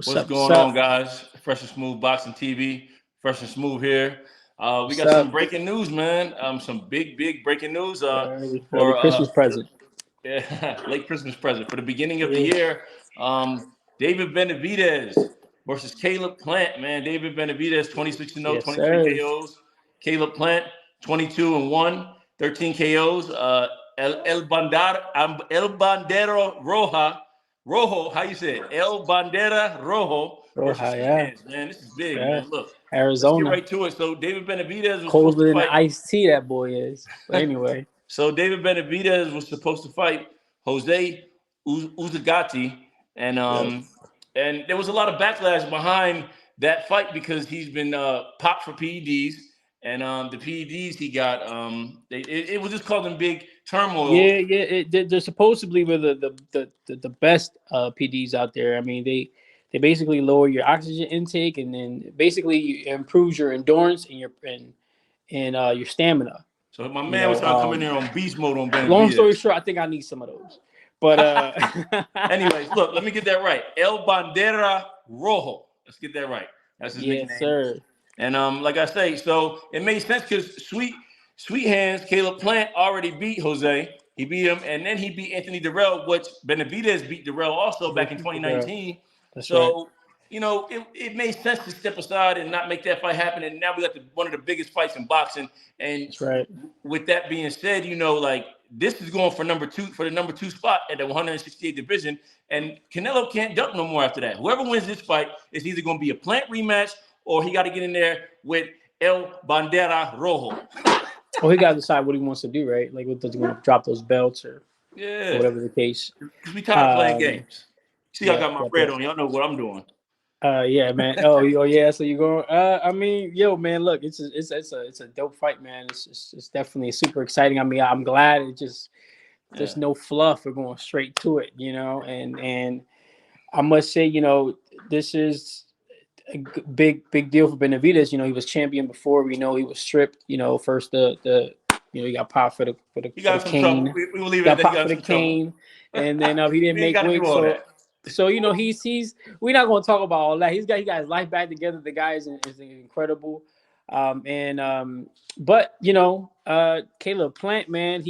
What's going on, guys? Fresh and Smooth Boxing TV. Fresh and Smooth here. We What's got some up? breaking news, man. Some big breaking news. Early For Christmas present. yeah, late Christmas present for the beginning of the Yeah. year. David Benavidez versus Caleb Plant, man. David Benavidez, 26-0, Yes, 23 sir. KOs. Caleb Plant, 22-1, 13 KOs. El Bandero Rojo, how you say it? El Bandera Rojo versus Roja, Sweet yeah. Hands, man. This is big, Yeah. man. Look, let's get Arizona. right to it. So David Benavidez was supposed to Colder than fight. the iced tea that boy is. But anyway. So David Benavidez was supposed to fight Jose Uzagati, and Yep. and there was a lot of backlash behind that fight because he's been popped for PEDs, and the PEDs he got it was just causing big turmoil. Yeah. They're supposedly were the best PDs out there. I mean, they basically lower your oxygen intake and then basically improves your endurance and your stamina. So my You man was know, trying to come in there on beast mode on long story Benavidez. short, I think I need some of those. But Anyways, look, let me get that right. El Bandera Rojo. Let's get that right. That's his yes, nickname. sir. And like I say, so it made sense because Sweet Hands, Caleb Plant already beat Jose. He beat him, and then he beat Anthony Durrell, which Benavidez beat Durrell also back in 2019. That's right. So, it made sense to step aside and not make that fight happen. And now we got one of the biggest fights in boxing. And That's right. with that being said, like this is going for the number two spot at the 168 division. And Canelo can't duck no more after that. Whoever wins this fight is either going to be a Plant rematch or he got to get in there with El Bandera Rojo. Well, he got to decide what he wants to do, right? Like, does he want to drop those belts or whatever the case? Because we tired of playing games. See, I got my red on. Y'all know what I'm doing. Yeah, man. Oh, yeah. So you going? I mean, yo, man. Look, it's a dope fight, man. It's definitely super exciting. I mean, I'm glad there's no fluff. We're going straight to it, And I must say, this is a big deal for Benavidez. He was champion before. We know he was stripped. First he got popped for the cane. We will leave Got it popped for the cane, and then he didn't make weight. So he's we're not going to talk about all that. He got his life back together. The guy is incredible. But Caleb Plant, man,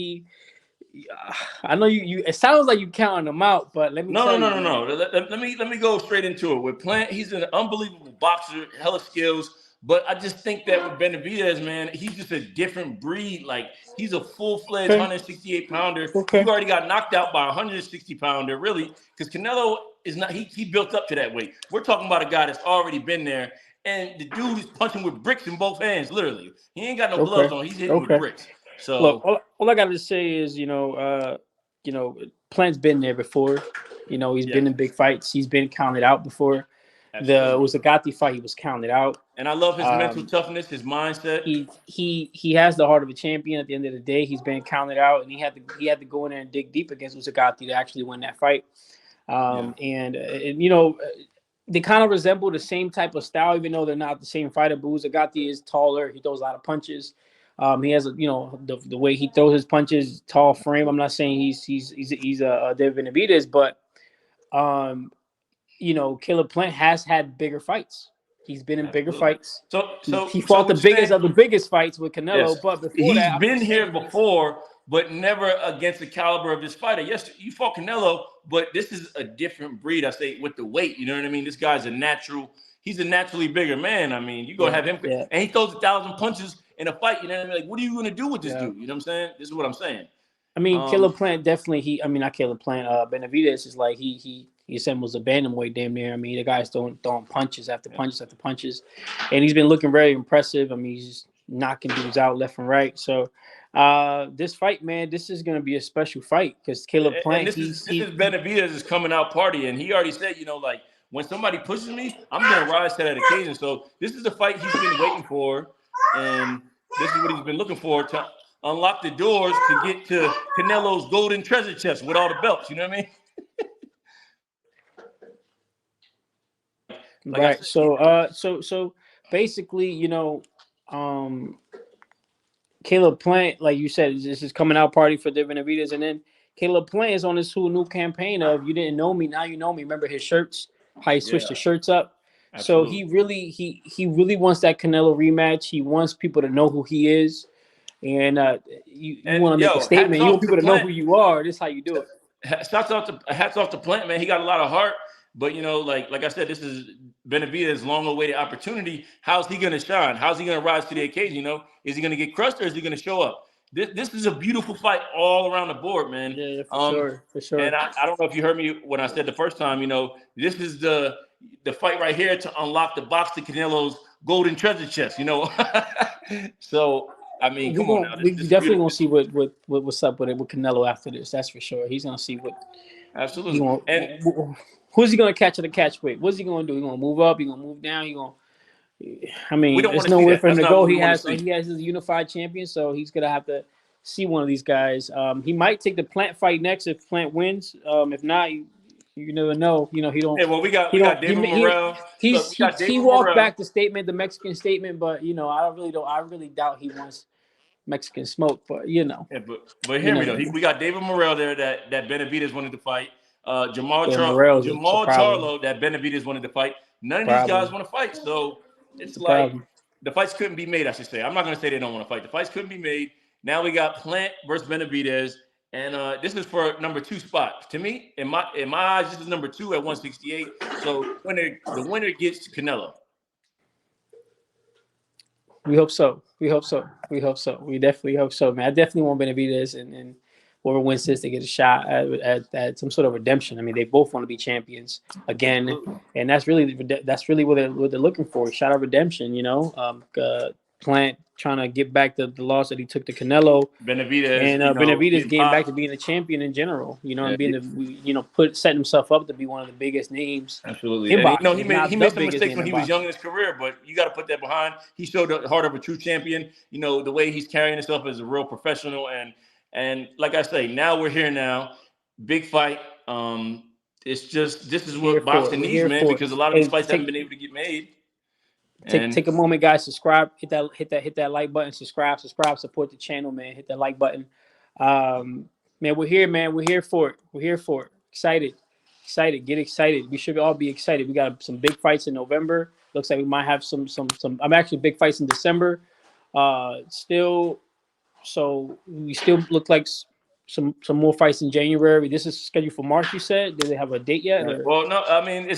I know you. It sounds like you counting him out, but let me no. Let me go straight into it. With Plant, he's an unbelievable boxer, hella skills. But I just think that with Benavidez, man, he's just a different breed. Like he's a full-fledged 168 pounder. Okay. He already got knocked out by a 160 pounder, really, because Canelo is not. He built up to that weight. We're talking about a guy that's already been there, and the dude is punching with bricks in both hands, literally. He ain't got no gloves on. He's hitting with bricks. So look, all I got to say is, Plant's been there before. He's been in big fights. He's been counted out before. Absolutely. The Uzagati fight, he was counted out. And I love his mental toughness, his mindset. He has the heart of a champion. At the end of the day, he's been counted out, and he had to go in there and dig deep against Uzagati to actually win that fight. And they kind of resemble the same type of style, even though they're not the same fighter. But Uzagati is taller. He throws a lot of punches. He has the way he throws his punches, tall frame. I'm not saying he's a David Benavidez, but Caleb Plant has had bigger fights. He's been in bigger fights. So he fought the biggest of the biggest fights with Canelo. Yes. But before he's been here before, but never against the caliber of this fighter. Yes, you fought Canelo, but this is a different breed. I say with the weight. You know what I mean? This guy's a natural. He's a naturally bigger man. I mean, you're gonna have him, and he throws 1,000 punches in a fight. You know what I mean? Like, what are you gonna do with this dude? You know what I'm saying? This is what I'm saying. I mean, Caleb Plant definitely. Not Caleb Plant. Benavidez is like he assembles a bantamweight damn near. I mean, the guy's throwing punches after punches after punches, and he's been looking very impressive. I mean, he's just knocking dudes out left and right. So, this fight, man, this is gonna be a special fight because Caleb Plant. And this is Benavidez' coming out party, and he already said, like when somebody pushes me, I'm gonna rise to that occasion. So this is the fight he's been waiting for, and this is what he's been looking for to unlock the doors to get to Canelo's golden treasure chest with all the belts. You know what I mean? Right. So basically, Caleb Plant, like you said, this is coming out party for David Benavidez, and then Caleb Plant is on this whole new campaign of "You didn't know me, now you know me." Remember his shirts? how he switched the shirts up. So Absolutely. he really wants that Canelo rematch. He wants people to know who he is, and you want to make a statement. You want people to know who you are. This is how you do it. Hats off to Plant, man. He got a lot of heart, but like I said, this is Benavidez' long-awaited opportunity. How's he going to shine? How's he going to rise to the occasion? Is he going to get crushed or is he going to show up? This is a beautiful fight all around the board, man. Yeah, for sure. And I don't know if you heard me when I said the first time. This is the fight right here to unlock the box to Canelo's golden treasure chest. So. I mean, come on now. We definitely gonna see what's up with Canelo after this. That's for sure. He's gonna see what. Absolutely. Who's he gonna catch at the catch weight? What's he gonna do? He gonna move up? He gonna move down? I mean, there's nowhere for him to go. He has his unified champion, so he's gonna have to see one of these guys. He might take the Plant fight next if Plant wins. If not, you never know. He don't. Yeah, well, we got David Morrell. He walked back the Mexican statement, but I really doubt he wants Mexican smoke. But Yeah, but hear me though. We got David Morrell there that Benavidez wanted to fight. Jamal Charlo that Benavidez wanted to fight. None of these guys want to fight, so it's like the fights couldn't be made. I should say. I'm not going to say they don't want to fight. The fights couldn't be made. Now we got Plant versus Benavidez. And this is for number 2 spot. To me, in my eyes, this is number 2 at 168. So the winner gets Canelo. We hope so. We definitely hope so, man. I definitely want Benavidez and whoever wins this to get a shot at some sort of redemption. I mean, they both want to be champions again, and that's really what they're looking for. A shot of redemption, Plant trying to get back the loss that he took to Canelo. Benavidez getting back to being a champion in general. And setting himself up to be one of the biggest names. Absolutely. He made some mistakes when he was young in his career, but you got to put that behind. He showed the heart of a true champion. The way he's carrying himself as a real professional, and like I say, now we're here now. Big fight. This is what boxing needs, man, because a lot of these fights haven't been able to get made. Take a moment, guys. Subscribe. Hit that like button. Subscribe. Support the channel, man. Hit that like button. Man, we're here, man. We're here for it. Excited. Get excited. We should all be excited. We got some big fights in November. Looks like we might have some. I'm actually big fights in December. Still, so we still look like some more fights in January. This is scheduled for March. You said? Did they have a date yet? Well, no. I mean,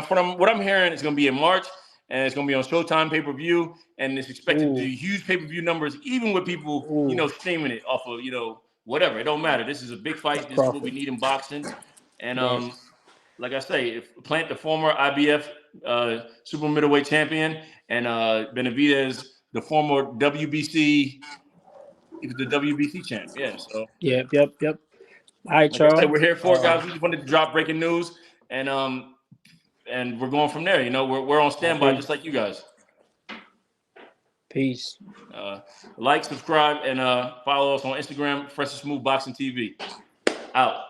from what I'm hearing, it's going to be in March. And it's going to be on Showtime pay-per-view, and it's expected to be huge pay-per-view numbers, even with people, streaming it off of, whatever. It don't matter. This is a big fight. This is what we need in boxing. And like I say, if Plant, the former IBF super middleweight champion, and Benavidez, the former WBC, the WBC champ. Yeah. So. Yep. All right, Charles. Like we're here for it, guys. We just wanted to drop breaking news, and we're going from there. We're on standby just like you guys. Peace. Like, subscribe, and follow us on Instagram, Fresh and Smooth Boxing TV. Out.